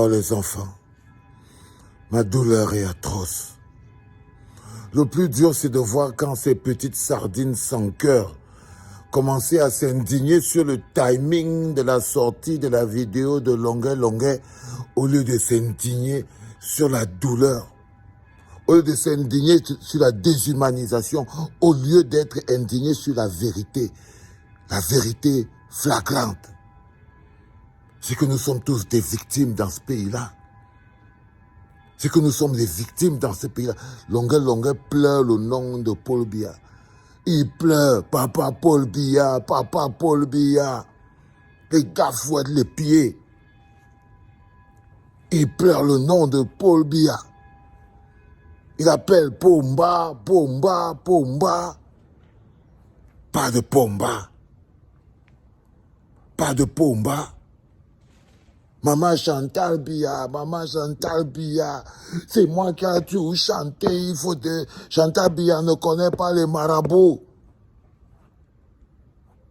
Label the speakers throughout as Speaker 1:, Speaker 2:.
Speaker 1: Oh les enfants, ma douleur est atroce. Le plus dur, c'est de voir quand ces petites sardines sans cœur commençaient à s'indigner sur le timing de la sortie de la vidéo de Longuet Longuet au lieu de s'indigner sur la douleur, au lieu de s'indigner sur la déshumanisation, au lieu d'être indigné sur la vérité flagrante. C'est que nous sommes tous des victimes dans ce pays-là. C'est que nous sommes des victimes dans ce pays-là. Longuet Longuet pleure le nom de Paul Biya. Il pleure, papa Paul Biya, papa Paul Biya. Les gars fouettent les pieds. Il pleure le nom de Paul Biya. Il appelle Pomba, Pomba, Pomba. Pas de Pomba. Pas de Pomba. Maman Chantal Biya, c'est moi qui ai tout chanté, il faut de... Chantal Biya ne connaît pas les marabouts.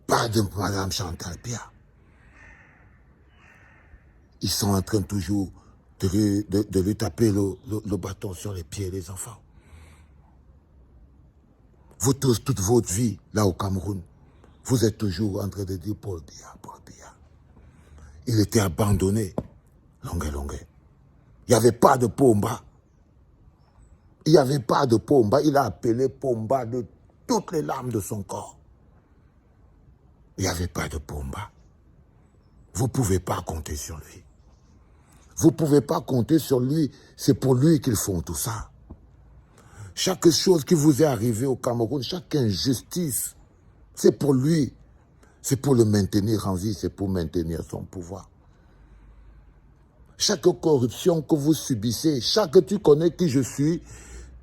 Speaker 1: Pas de Madame Chantal Biya. Ils sont en train toujours de lui taper le bâton sur les pieds, les enfants. Vous tous, toute votre vie, là au Cameroun, vous êtes toujours en train de dire Paul Biya, Paul Biya. Il était abandonné, Longuet Longuet. Il n'y avait pas de Pomba. Il n'y avait pas de Pomba. Il a appelé Pomba de toutes les larmes de son corps. Il n'y avait pas de Pomba. Vous ne pouvez pas compter sur lui. Vous ne pouvez pas compter sur lui. C'est pour lui qu'ils font tout ça. Chaque chose qui vous est arrivée au Cameroun, chaque injustice, c'est pour lui. C'est pour le maintenir en vie, c'est pour maintenir son pouvoir. Chaque corruption que vous subissez, chaque tu connais qui je suis,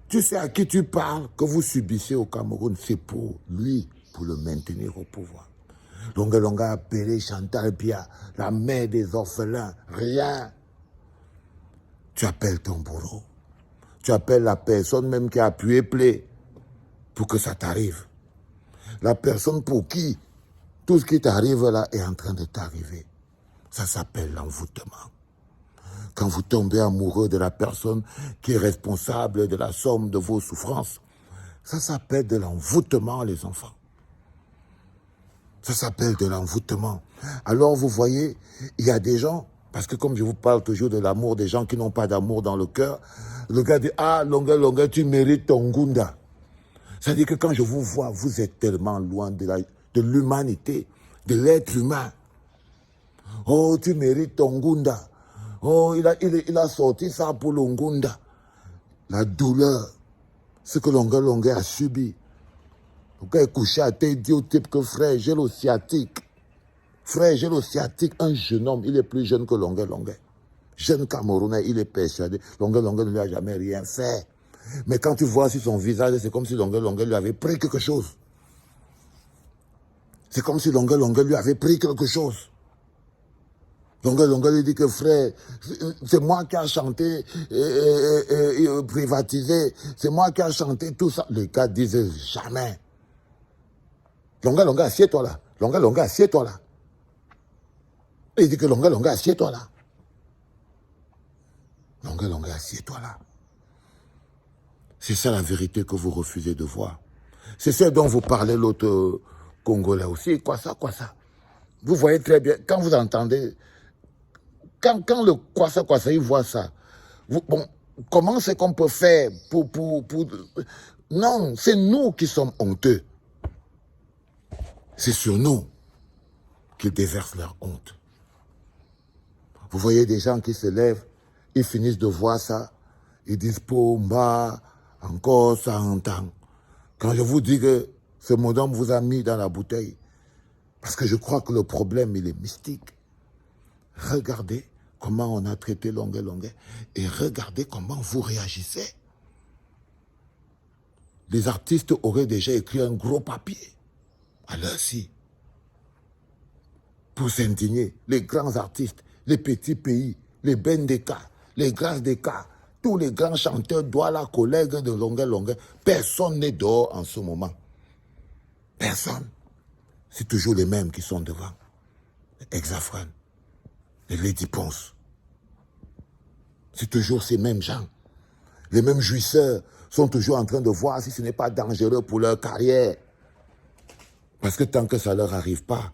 Speaker 1: tu sais à qui tu parles, que vous subissez au Cameroun, c'est pour lui, pour le maintenir au pouvoir. Longuet Longuet a appelé Chantal Biya, la mère des orphelins, rien. Tu appelles ton bourreau. Tu appelles la personne même qui a appuyé play pour que ça t'arrive. La personne pour qui tout ce qui t'arrive là est en train de t'arriver. Ça s'appelle l'envoûtement. Quand vous tombez amoureux de la personne qui est responsable de la somme de vos souffrances, ça s'appelle de l'envoûtement, les enfants. Ça s'appelle de l'envoûtement. Alors vous voyez, il y a des gens, parce que comme je vous parle toujours de l'amour des gens qui n'ont pas d'amour dans le cœur, le gars dit, ah, Longuet Longuet, tu mérites ton Gunda. C'est-à-dire que quand je vous vois, vous êtes tellement loin de l'humanité, de l'être humain. Oh, tu mérites ton Gunda. Oh, il a sorti ça pour le Ngunda. La douleur, ce que Longuet Longuet a subi. Le gars est couché à terre, il dit au type que frère, j'ai le sciatique. Frère, j'ai le sciatique. Un jeune homme, il est plus jeune que Longuet Longuet. Jeune Camerounais, il est persuadé. Longuet Longuet ne lui a jamais rien fait. Mais quand tu vois sur son visage, c'est comme si Longuet Longuet lui avait pris quelque chose. C'est comme si Longuet Longuet lui avait pris quelque chose. Longuet Longuet lui dit que frère, c'est moi qui a chanté, privatisé, c'est moi qui a chanté tout ça. Les gars disaient jamais. Longuet Longuet, assieds-toi là. Longuet Longuet, assieds-toi là. Il dit que Longuet Longuet, assieds-toi là. Longuet Longuet, assieds-toi là. C'est ça la vérité que vous refusez de voir. C'est ça dont vous parlez l'autre Congolais aussi. Quoi ça, quoi ça. Vous voyez très bien, quand vous entendez, quand le quoi ça, il voit ça. Bon, comment c'est qu'on peut faire pour... Non, c'est nous qui sommes honteux. C'est sur nous qu'ils déversent leur honte. Vous voyez des gens qui se lèvent, ils finissent de voir ça, ils disent Pomba, encore 100 ans. Quand je vous dis que ce modem vous a mis dans la bouteille, parce que je crois que le problème, il est mystique. Regardez comment on a traité Longuet Longuet et regardez comment vous réagissez. Les artistes auraient déjà écrit un gros papier. Alors si, pour s'indigner, les grands artistes, les petits pays, les Bendeka, les Grâces Deka, tous les grands chanteurs, Douala, collègues de Longuet Longuet, personne n'est dehors en ce moment. Personne. C'est toujours les mêmes qui sont devant. Exafran, les Lady Ponce. C'est toujours ces mêmes gens. Les mêmes jouisseurs sont toujours en train de voir si ce n'est pas dangereux pour leur carrière. Parce que tant que ça ne leur arrive pas,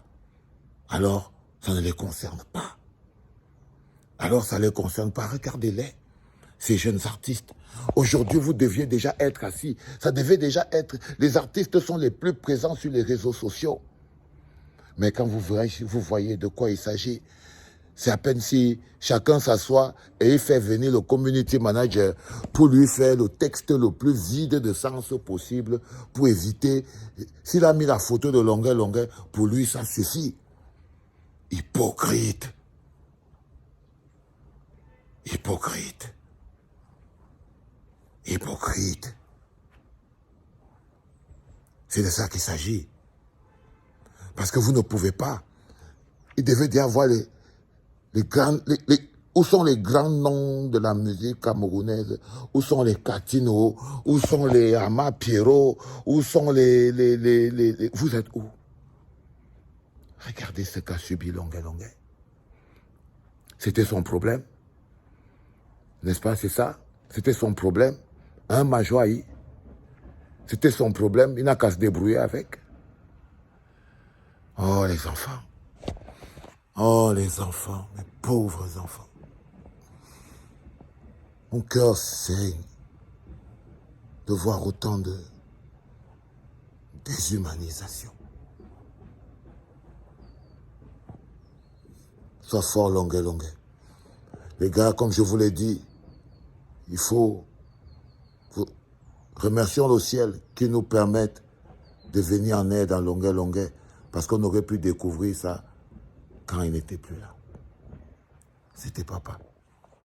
Speaker 1: alors ça ne les concerne pas. Alors ça ne les concerne pas. Regardez-les, ces jeunes artistes. Aujourd'hui, vous deviez déjà être assis. Ça devait déjà être... Les artistes sont les plus présents sur les réseaux sociaux. Mais quand vous voyez de quoi il s'agit, c'est à peine si chacun s'assoit et il fait venir le community manager pour lui faire le texte le plus vide de sens possible pour éviter... S'il a mis la photo de longueur, pour lui, ça suffit. Hypocrite. Hypocrite. Hypocrite. C'est de ça qu'il s'agit. Parce que vous ne pouvez pas. Il devait y avoir où sont les grands noms de la musique camerounaise? Où sont les Catino? Où sont les Ama Pierrot? Où sont Vous êtes où? Regardez ce qu'a subi Longuet. C'était son problème. N'est-ce pas, c'est ça? C'était son problème. Un Majoaï. C'était son problème. Il n'a qu'à se débrouiller avec. Oh, les enfants. Oh, les enfants. Mes pauvres enfants. Mon cœur saigne de voir autant de déshumanisation. Sois fort, Longuet. Les gars, comme je vous l'ai dit, il faut... Remercions le ciel qui nous permette de venir en aide à Longuet, parce qu'on aurait pu découvrir ça quand il n'était plus là. C'était papa.